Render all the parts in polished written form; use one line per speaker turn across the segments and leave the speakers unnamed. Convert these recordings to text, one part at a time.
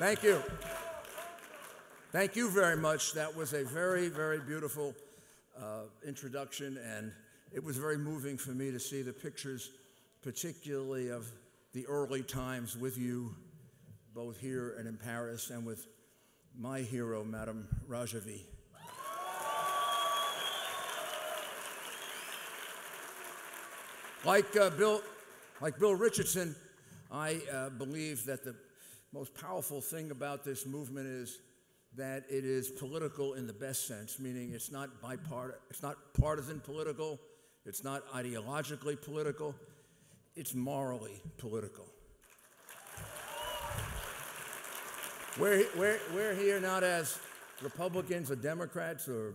Thank you. Thank you very much. That was a very, very beautiful introduction, and it was very moving for me to see the pictures, particularly of the early times with you, both here and in Paris, and with my hero, Mayram Rajavi. Like Bill Richardson, I believe that the most powerful thing about this movement is that it is political in the best sense, meaning it's not partisan political, it's not ideologically political, it's morally political. We're here not as Republicans or Democrats or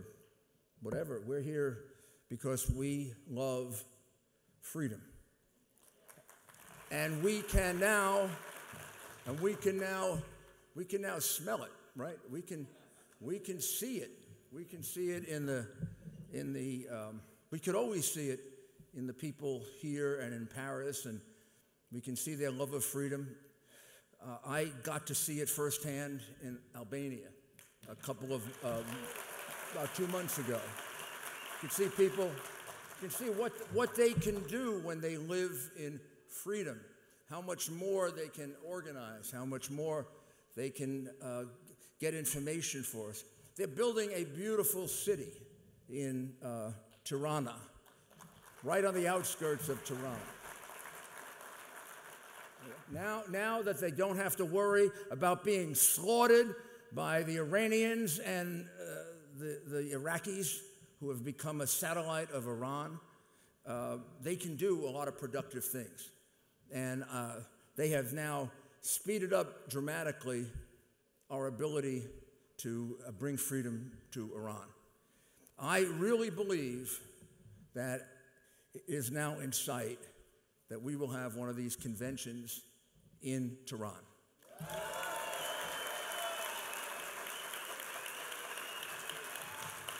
whatever. We're here because we love freedom. And we can now smell it, right? We can see it. We can see it we could always see it in the people here and in Paris, and we can see their love of freedom. I got to see it firsthand in Albania about 2 months ago. You can see people, you can see what they can do when they live in freedom, how much more they can organize, how much more they can get information for us. They're building a beautiful city in Tirana, right on the outskirts of Tirana. Now that they don't have to worry about being slaughtered by the Iranians and the Iraqis, who have become a satellite of Iran, they can do a lot of productive things. And they have now speeded up dramatically our ability to bring freedom to Iran. I really believe that it is now in sight that we will have one of these conventions in Tehran.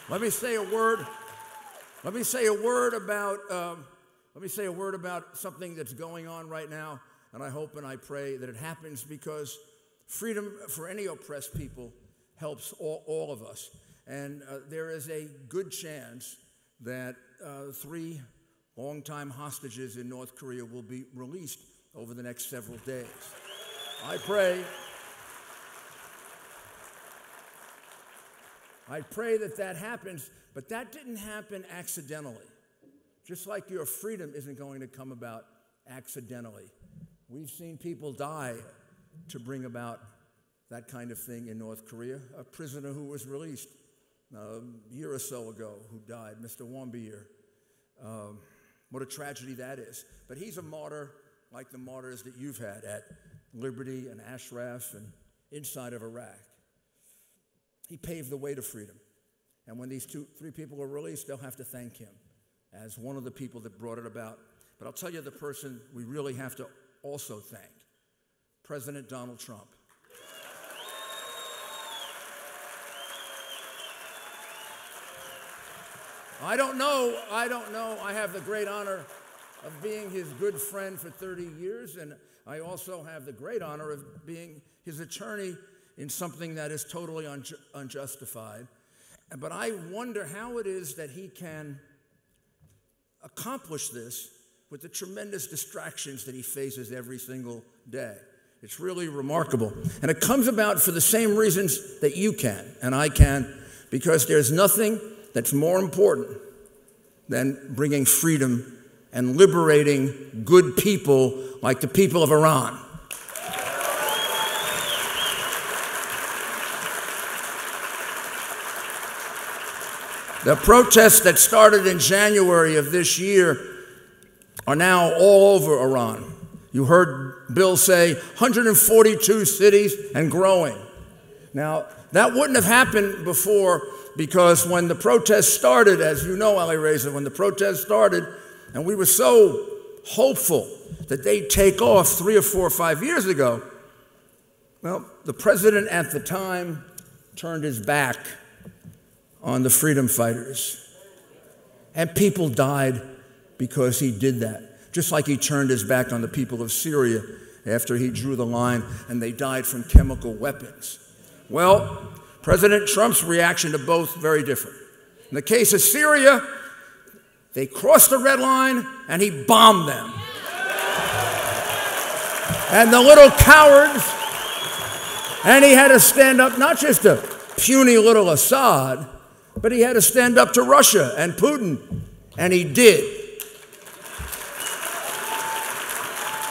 Let me say a word about something that's going on right now, and I hope and I pray that it happens, because freedom for any oppressed people helps all of us. And there is a good chance that 3 longtime hostages in North Korea will be released over the next several days. I pray that happens, but that didn't happen accidentally. Just like your freedom isn't going to come about accidentally. We've seen people die to bring about that kind of thing in North Korea. A prisoner who was released a year or so ago who died, Mr. Wambier. What a tragedy that is. But he's a martyr like the martyrs that you've had at Liberty and Ashraf and inside of Iraq. He paved the way to freedom. And when these 3 people are released, they'll have to thank him as one of the people that brought it about. But I'll tell you the person we really have to also thank, President Donald Trump. I don't know. I have the great honor of being his good friend for 30 years, and I also have the great honor of being his attorney in something that is totally unjustified. But I wonder how it is that he can accomplish this with the tremendous distractions that he faces every single day. It's really remarkable. And it comes about for the same reasons that you can and I can, because there's nothing that's more important than bringing freedom and liberating good people like the people of Iran. The protests that started in January of this year are now all over Iran. You heard Bill say 142 cities and growing. Now, that wouldn't have happened before, because when the protests started, as you know, Ali Reza, when the protests started, and we were so hopeful that they'd take off 3 or 4 or 5 years ago, well, the president at the time turned his back on the freedom fighters. And people died because he did that, just like he turned his back on the people of Syria after he drew the line and they died from chemical weapons. Well, President Trump's reaction to both very different. In the case of Syria, they crossed the red line and he bombed them. And the little cowards, and he had to stand up, not just to puny little Assad, but he had to stand up to Russia and Putin, and he did.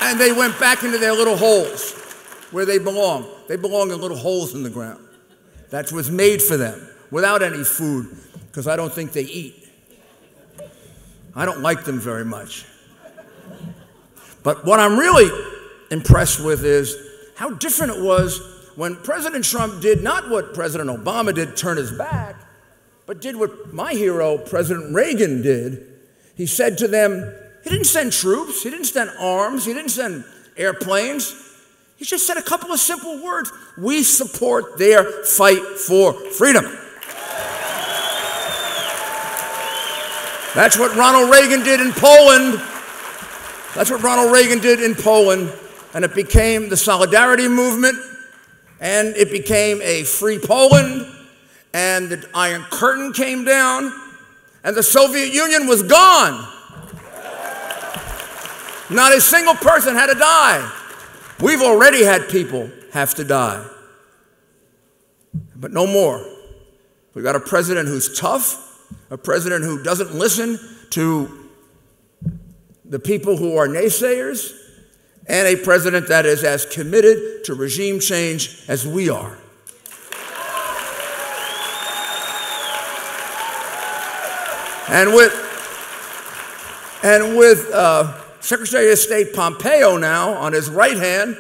And they went back into their little holes where they belong. They belong in little holes in the ground. That was made for them, without any food, because I don't think they eat. I don't like them very much. But what I'm really impressed with is how different it was when President Trump did not what President Obama did, turn his back, but did what my hero, President Reagan, did. He said to them, he didn't send troops, he didn't send arms, he didn't send airplanes. He just said a couple of simple words. We support their fight for freedom. That's what Ronald Reagan did in Poland. That's what Ronald Reagan did in Poland. And it became the Solidarity Movement, and it became a free Poland, and the Iron Curtain came down, and the Soviet Union was gone. Not a single person had to die. We've already had people have to die. But no more. We've got a president who's tough, a president who doesn't listen to the people who are naysayers, and a president that is as committed to regime change as we are. And with Secretary of State Pompeo now on his right hand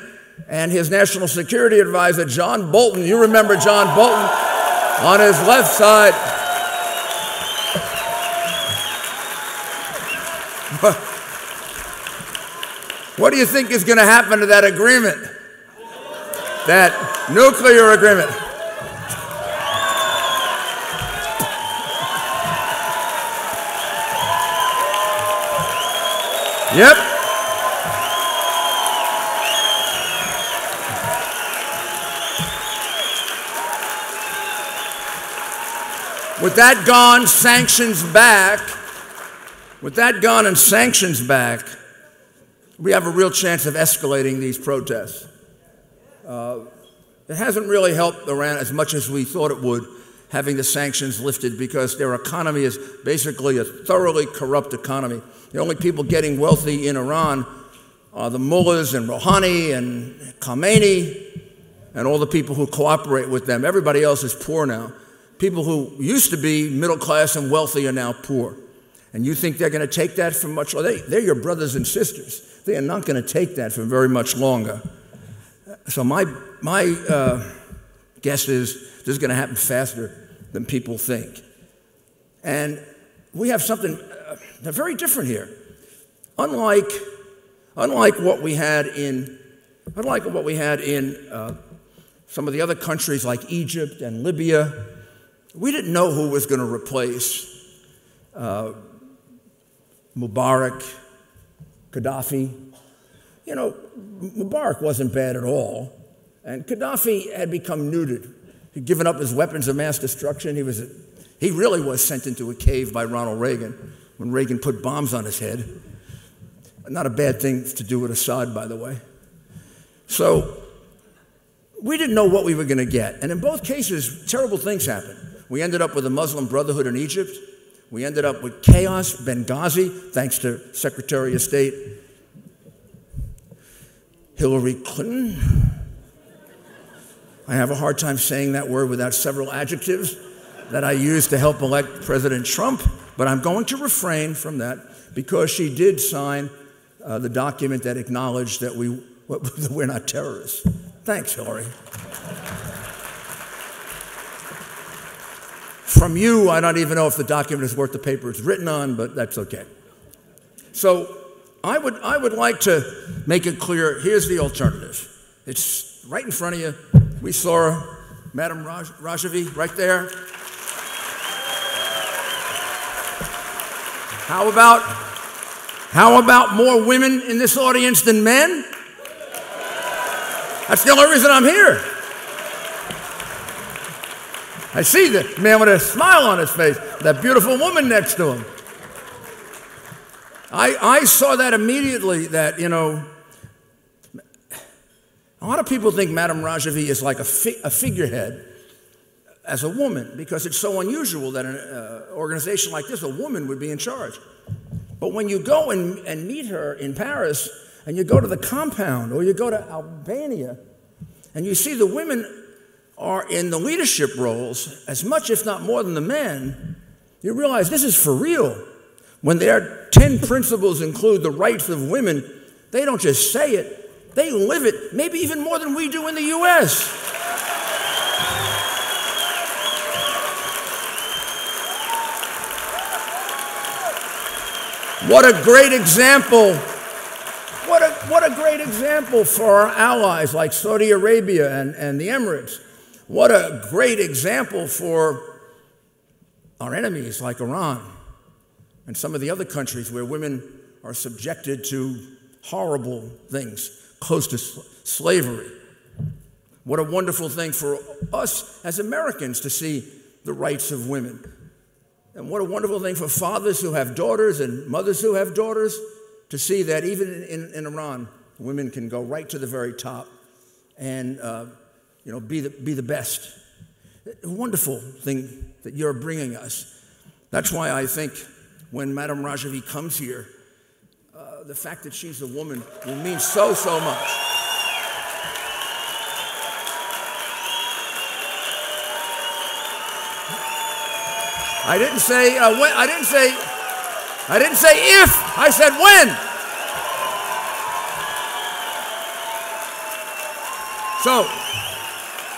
and his National Security Advisor, John Bolton, you remember John Bolton, on his left side. What do you think is going to happen to that agreement? That nuclear agreement? Yep. With that gone, sanctions back. With that gone and sanctions back, we have a real chance of escalating these protests. It hasn't really helped Iran as much as we thought it would, having the sanctions lifted, because their economy is basically a thoroughly corrupt economy. The only people getting wealthy in Iran are the mullahs and Rouhani and Khamenei and all the people who cooperate with them. Everybody else is poor now. People who used to be middle class and wealthy are now poor. And you think they're going to take that for much longer? They're your brothers and sisters. They are not going to take that for very much longer. So my guess is this is going to happen faster than people think. And we have something very different here. Unlike what we had in some of the other countries like Egypt and Libya, we didn't know who was going to replace Mubarak, Gaddafi. You know, Mubarak wasn't bad at all, and Gaddafi had become neutered. He'd given up his weapons of mass destruction. He really was sent into a cave by Ronald Reagan when Reagan put bombs on his head. Not a bad thing to do with Assad, by the way. So we didn't know what we were going to get, and in both cases, terrible things happened. We ended up with a Muslim Brotherhood in Egypt. We ended up with chaos, Benghazi, thanks to Secretary of State Hillary Clinton. I have a hard time saying that word without several adjectives that I use to help elect President Trump, but I'm going to refrain from that because she did sign the document that acknowledged that we're not terrorists. Thanks, Hillary. From you, I don't even know if the document is worth the paper it's written on, but that's okay. So I would like to make it clear, here's the alternative. It's right in front of you. We saw her, Mayram Rajavi, right there. How about more women in this audience than men? That's the only reason I'm here. I see the man with a smile on his face, that beautiful woman next to him. I saw that immediately, that, you know, a lot of people think Mayram Rajavi is like a figurehead as a woman, because it's so unusual that an organization like this, a woman would be in charge. But when you go and meet her in Paris, and you go to the compound, or you go to Albania, and you see the women are in the leadership roles as much, if not more, than the men, you realize this is for real. When their 10 principles include the rights of women, they don't just say it, they live it, maybe even more than we do in the U.S. What a great example. What a great example for our allies like Saudi Arabia and the Emirates. What a great example for our enemies like Iran and some of the other countries where women are subjected to horrible things, close to slavery. What a wonderful thing for us as Americans to see the rights of women. And what a wonderful thing for fathers who have daughters and mothers who have daughters to see that even in Iran, women can go right to the very top and you know, be the best. A wonderful thing that you're bringing us. That's why I think when Mayram Rajavi comes here, the fact that she's a woman will mean so, so much. I didn't say when. I didn't say if. I said when. So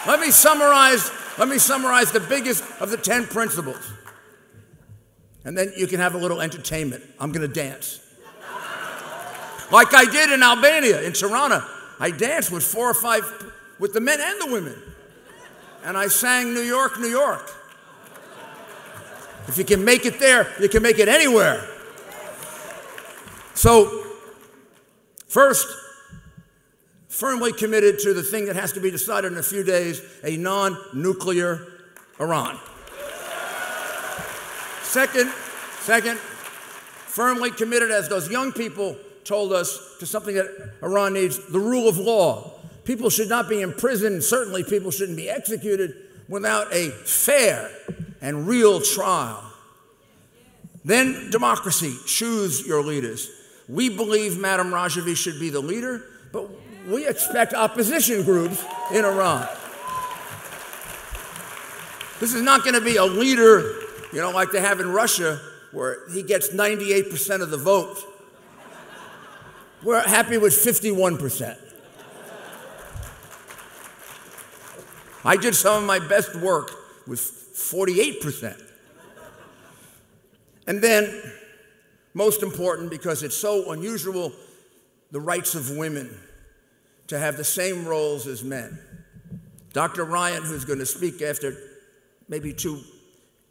let me summarize the biggest of the 10 principles, and then you can have a little entertainment. I'm going to dance, like I did in Albania, in Tirana. I danced with 4 or 5, with the men and the women, and I sang "New York, New York." If you can make it there, you can make it anywhere. So, first, firmly committed to the thing that has to be decided in a few days, a non-nuclear Iran. Second, firmly committed, as those young people told us, to something that Iran needs, the rule of law. People should not be imprisoned, certainly people shouldn't be executed without a fair and real trial. Then democracy, choose your leaders. We believe Mayram Rajavi should be the leader, but we expect opposition groups in Iran. This is not going to be a leader, you know, like they have in Russia, where he gets 98% of the vote. We're happy with 51%. I did some of my best work with 48%. And then, most important, because it's so unusual, the rights of women to have the same roles as men. Dr. Ryan, who's going to speak after maybe 2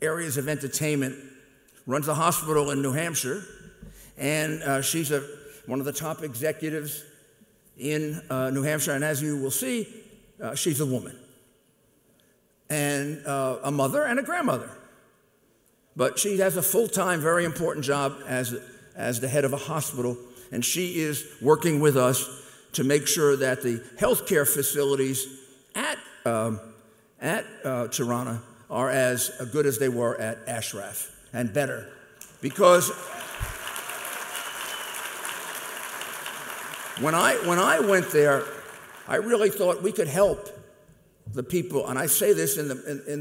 areas of entertainment, runs a hospital in New Hampshire, and she's one of the top executives in New Hampshire, and as you will see, she's a woman, and a mother and a grandmother. But she has a full-time, very important job as the head of a hospital, and she is working with us to make sure that the healthcare facilities at Tirana are as good as they were at Ashraf, and better. Because when I went there, I really thought we could help the people, and I say this in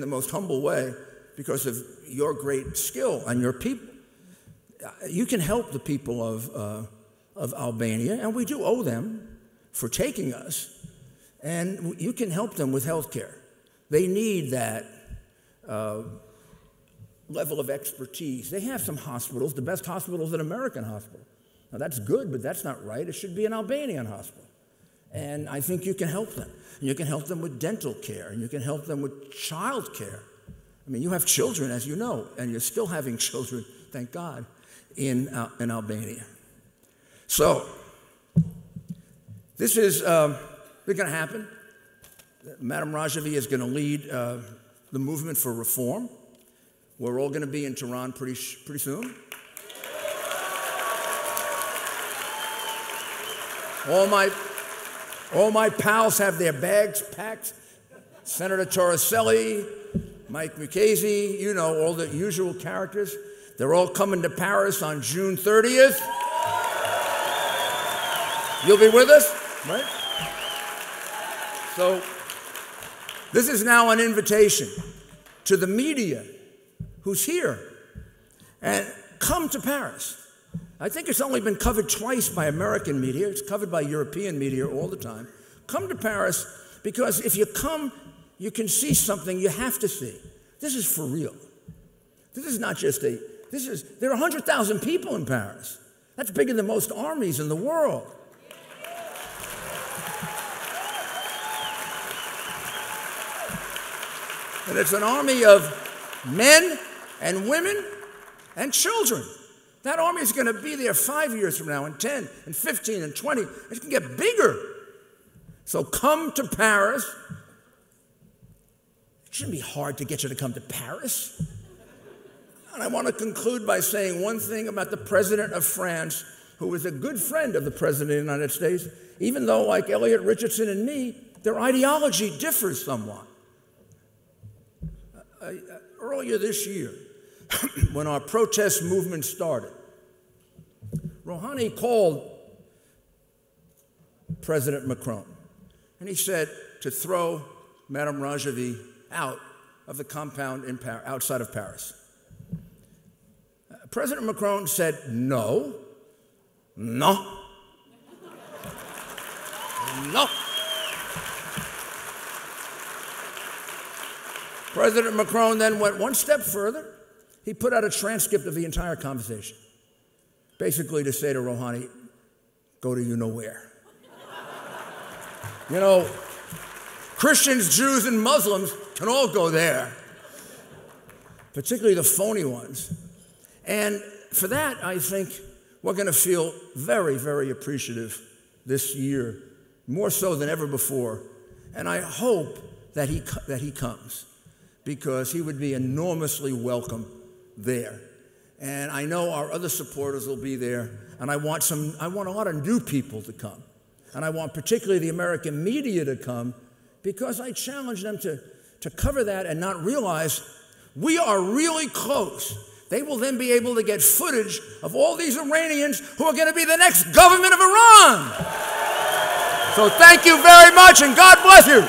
the most humble way, because of your great skill and your people. You can help the people of Albania, and we do owe them for taking us, and you can help them with health care. They need that level of expertise. They have some hospitals, the best hospital is an American hospital. Now that's good, but that's not right. It should be an Albanian hospital. And I think you can help them. And you can help them with dental care, and you can help them with child care. I mean, you have children, as you know, and you're still having children, thank God, in Albania. So, this is They're going to happen. Mayram Rajavi is going to lead the movement for reform. We're all going to be in Tehran pretty soon. All my pals have their bags packed. Senator Torricelli, Mike Mukasey, you know, all the usual characters. They're all coming to Paris on June 30th. You'll be with us, right? So this is now an invitation to the media who's here. And come to Paris. I think it's only been covered twice by American media. It's covered by European media all the time. Come to Paris, because if you come, you can see something you have to see. This is for real. This is not just there are 100,000 people in Paris. That's bigger than most armies in the world. And it's an army of men and women and children. That army is going to be there 5 years from now, and 10, and 15, and 20. It's going to get bigger. So come to Paris. It shouldn't be hard to get you to come to Paris. And I want to conclude by saying one thing about the president of France, who is a good friend of the president of the United States, even though, like Elliot Richardson and me, their ideology differs somewhat. Earlier this year, when our protest movement started, Rouhani called President Macron, and he said to throw Mayram Rajavi out of the compound outside of Paris. President Macron said, no, no, no. President Macron then went one step further. He put out a transcript of the entire conversation, basically to say to Rouhani, go to you-know-where. You know, Christians, Jews, and Muslims can all go there, particularly the phony ones. And for that, I think we're going to feel very, very appreciative this year, more so than ever before. And I hope that he comes, because he would be enormously welcome there. And I know our other supporters will be there, and I want a lot of new people to come. And I want particularly the American media to come, because I challenge them to cover that and not realize we are really close. They will then be able to get footage of all these Iranians who are going to be the next government of Iran. So thank you very much, and God bless you.